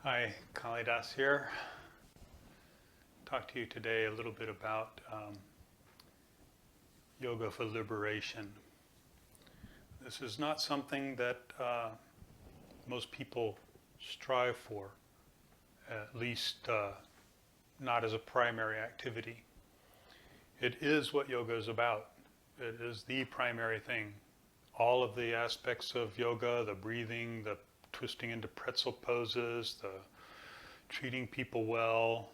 Hi, Kalidas here. Talk to you today a little bit about yoga for liberation. This is not something that most people strive for, at least not as a primary activity. It is what yoga is about. It is the primary thing. All of the aspects of yoga, the breathing, the twisting into pretzel poses, the treating people well,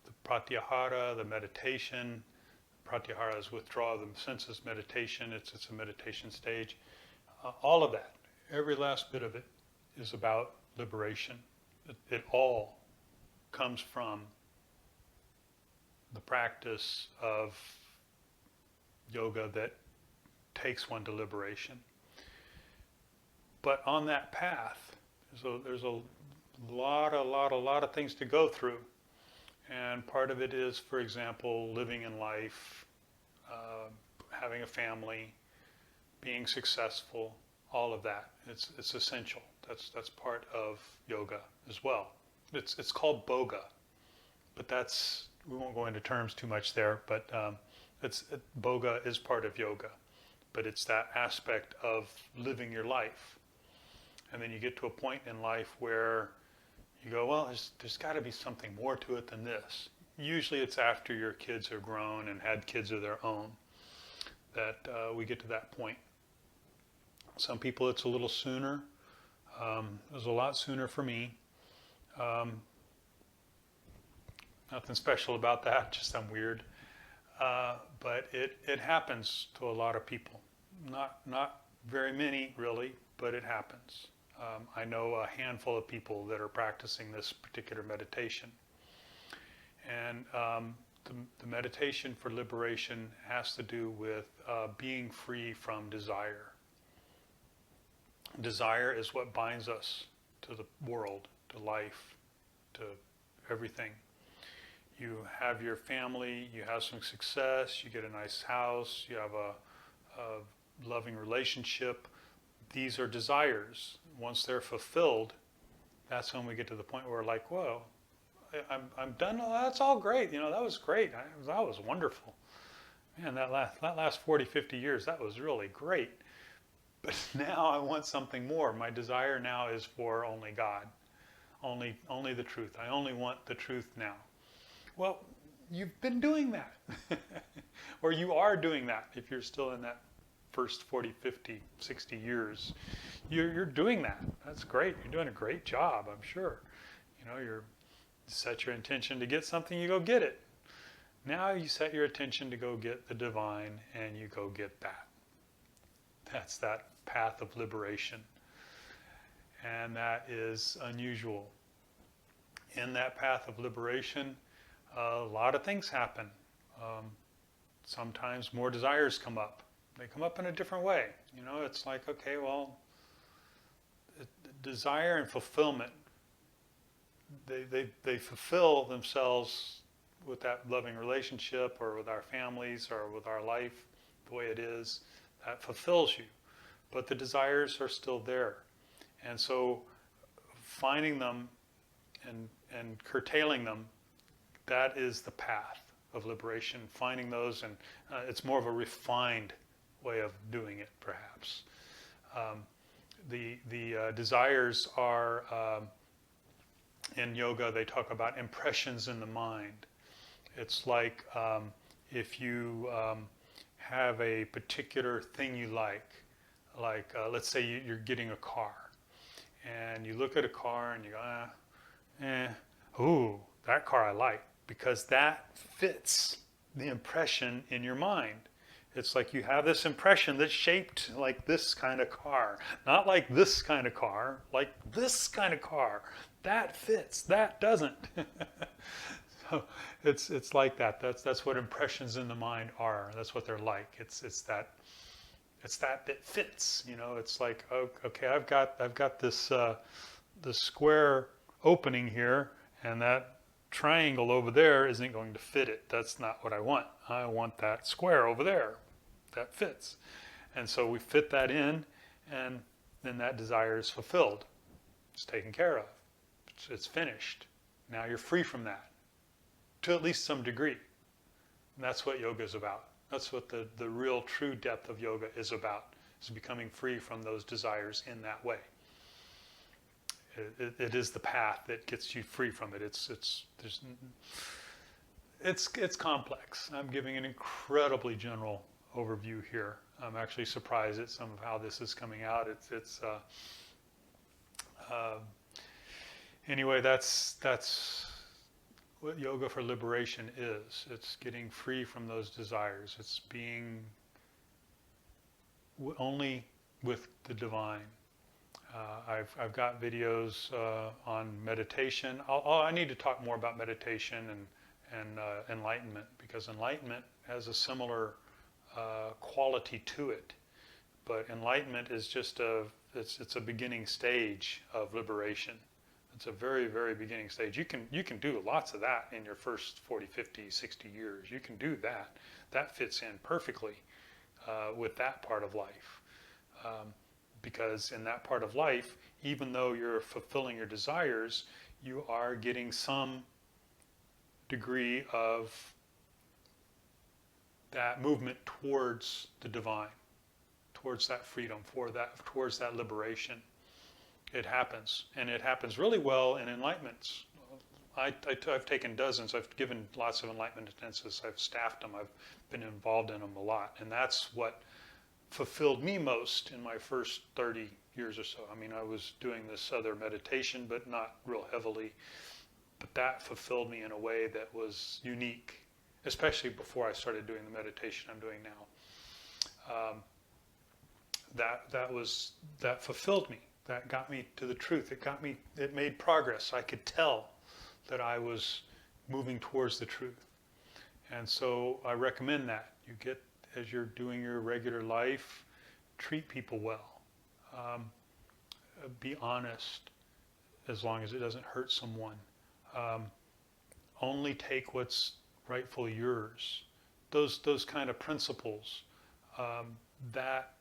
the pratyahara, the meditation. Pratyahara is withdrawal of the senses meditation. It's a meditation stage. All of that, every last bit of it is about liberation. It all comes from the practice of yoga that takes one to liberation. But on that path, there's a lot of things to go through. And part of it is, for example, living in life, having a family, being successful, all of that. It's essential. That's part of yoga as well. It's called boga, but we won't go into terms too much there. But boga is part of yoga, but it's that aspect of living your life. And then you get to a point in life where you go, well, there's got to be something more to it than this. Usually it's after your kids are grown and had kids of their own that we get to that point. Some people it's a little sooner. It was a lot sooner for me. Nothing special about that, just I'm weird. But it happens to a lot of people. Not very many, really, but it happens. I know a handful of people that are practicing this particular meditation. And the meditation for liberation has to do with being free from desire. Desire is what binds us to the world, to life, to everything. You have your family, you have some success, you get a nice house, you have a loving relationship. These are desires. Once they're fulfilled, that's when we get to the point where we're like, whoa, I'm done. Oh, that's all great. That was great. That was wonderful. Man, that last 40, 50 years, that was really great. But now I want something more. My desire now is for only God, only the truth. I only want the truth now. Well, you've been doing that. Or you are doing that if you're still in that first 40, 50, 60 years. You're doing that. That's great. You're doing a great job, I'm sure. You set your intention to get something, you go get it. Now you set your attention to go get the divine, and you go get that. That's that path of liberation. And that is unusual. In that path of liberation, a lot of things happen. Sometimes more desires come up. They come up in a different way. It's like, okay, well, desire and fulfillment, they fulfill themselves with that loving relationship or with our families or with our life the way it is. That fulfills you. But the desires are still there. And so finding them and curtailing them, that is the path of liberation. Finding those, and it's more of a refined way of doing it, perhaps. The desires are, in yoga, they talk about impressions in the mind. It's like if you have a particular thing you like let's say you're getting a car, and you look at a car and you go, ooh, that car I like, because that fits the impression in your mind. It's like you have this impression that's shaped like this kind of car. Not like this kind of car, like this kind of car. That fits, that doesn't. So it's like that. That's what impressions in the mind are. That's what they're like. It's that fits. It's like, oh, okay, I've got this square opening here, and that triangle over there isn't going to fit it. That's not what I want. I want that square over there. That fits. And so we fit that in, and then that desire is fulfilled. It's taken care of. It's finished. Now you're free from that, to at least some degree. And that's what yoga is about. That's what the real true depth of yoga is about, is becoming free from those desires in that way. It is the path that gets you free from it. It's complex. I'm giving an incredibly general overview here. I'm actually surprised at some of how this is coming out. Anyway, that's what yoga for liberation is. It's getting free from those desires. It's being only with the divine. I've got videos on meditation. I need to talk more about meditation and enlightenment, because enlightenment has a similar quality to it. But enlightenment is just it's a beginning stage of liberation. It's a very, very beginning stage. You can do lots of that in your first 40, 50, 60 years. You can do that. That fits in perfectly with that part of life. Because in that part of life, even though you're fulfilling your desires, you are getting some degree of that movement towards the divine, towards that freedom, towards that liberation. It happens, and it happens really well in enlightenments. I've taken dozens. I've given lots of enlightenment intensives. I've staffed them. I've been involved in them a lot, and that's what fulfilled me most in my first 30 years or so. I mean, I was doing this other meditation, but not real heavily. But that fulfilled me in a way that was unique, especially before I started doing the meditation I'm doing now. That fulfilled me. That got me to the truth. It made progress. I could tell that I was moving towards the truth. And so I recommend that. You get, as you're doing your regular life, treat people well. Be honest, as long as it doesn't hurt someone. Only take what's rightfully yours. Those kind of principles that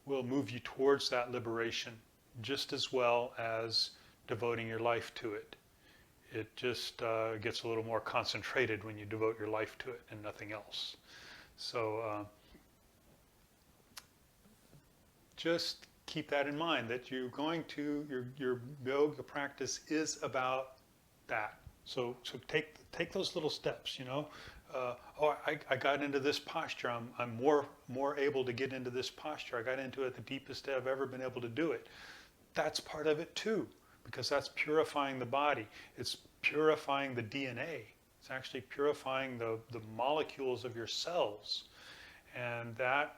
will move you towards that liberation just as well as devoting your life to it. It just gets a little more concentrated when you devote your life to it and nothing else. So just keep that in mind, that you're going to, your yoga practice is about that. So take those little steps, you know. I got into this posture. I'm more able to get into this posture. I got into it the deepest I've ever been able to do it. That's part of it too, because that's purifying the body. It's purifying the DNA. It's actually purifying the molecules of your cells. And that's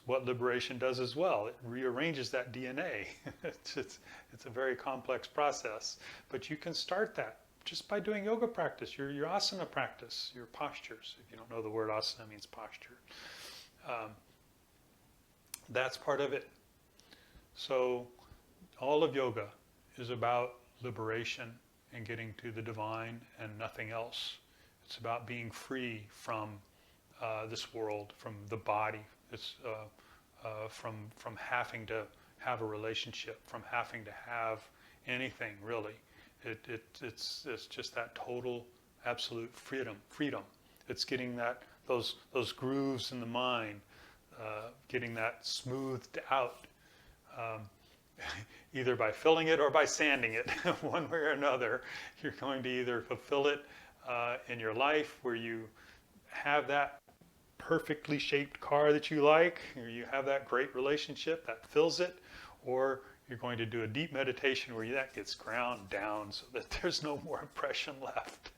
what liberation does as well. It rearranges that DNA. It's a very complex process. But you can start that just by doing yoga practice, your asana practice, your postures. If you don't know, the word asana means posture. That's part of it. So all of yoga is about liberation and getting to the divine and nothing else. It's about being free from this world, from the body. It's from having to have a relationship, from having to have anything really. It's just that total, absolute freedom. It's getting those grooves in the mind, getting that smoothed out, either by filling it or by sanding it, one way or another. You're going to either fulfill it in your life, where you have that perfectly shaped car that you like, or you have that great relationship that fills it, or you're going to do a deep meditation where that gets ground down so that there's no more impression left.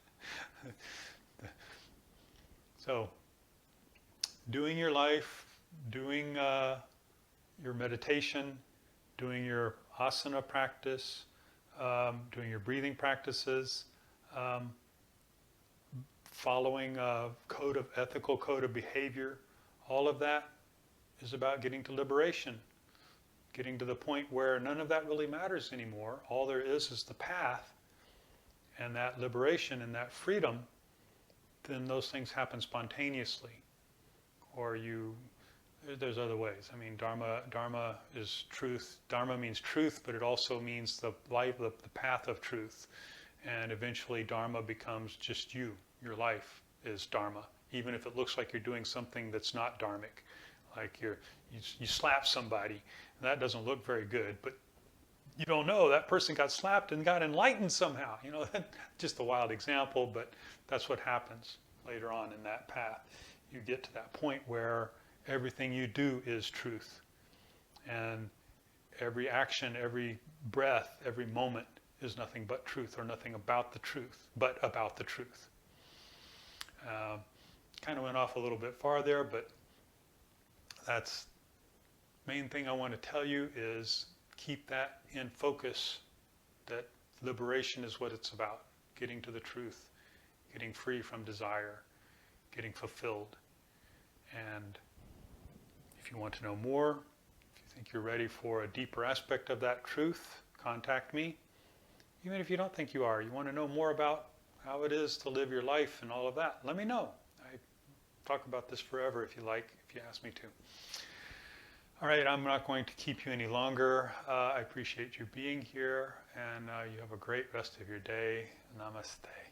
So, doing your life, doing your meditation, doing your asana practice, doing your breathing practices, following a ethical code of behavior, all of that is about getting to liberation. Getting to the point where none of that really matters anymore. All there is the path, and that liberation and that freedom. Then those things happen spontaneously, or you There's other ways. I mean, Dharma is truth. Dharma means truth, but it also means the life, the path of truth. And eventually Dharma becomes just you. Your life is Dharma, even if it looks like you're doing something that's not dharmic. Like you slap somebody, and that doesn't look very good, but you don't know that person got slapped and got enlightened somehow. You know, just a wild example, but that's what happens later on in that path. You get to that point where everything you do is truth, and every action, every breath, every moment is nothing but truth, or nothing about the truth, but about the truth. Kind of went off a little bit far there, but that's main thing I want to tell you is keep that in focus, that liberation is what it's about, getting to the truth, getting free from desire, getting fulfilled. And if you want to know more, if you think you're ready for a deeper aspect of that truth, contact me. Even if you don't think you are, you want to know more about how it is to live your life and all of that, let me know. I talk about this forever if you like, if you ask me to. All right, I'm not going to keep you any longer. I appreciate you being here, and you have a great rest of your day. Namaste.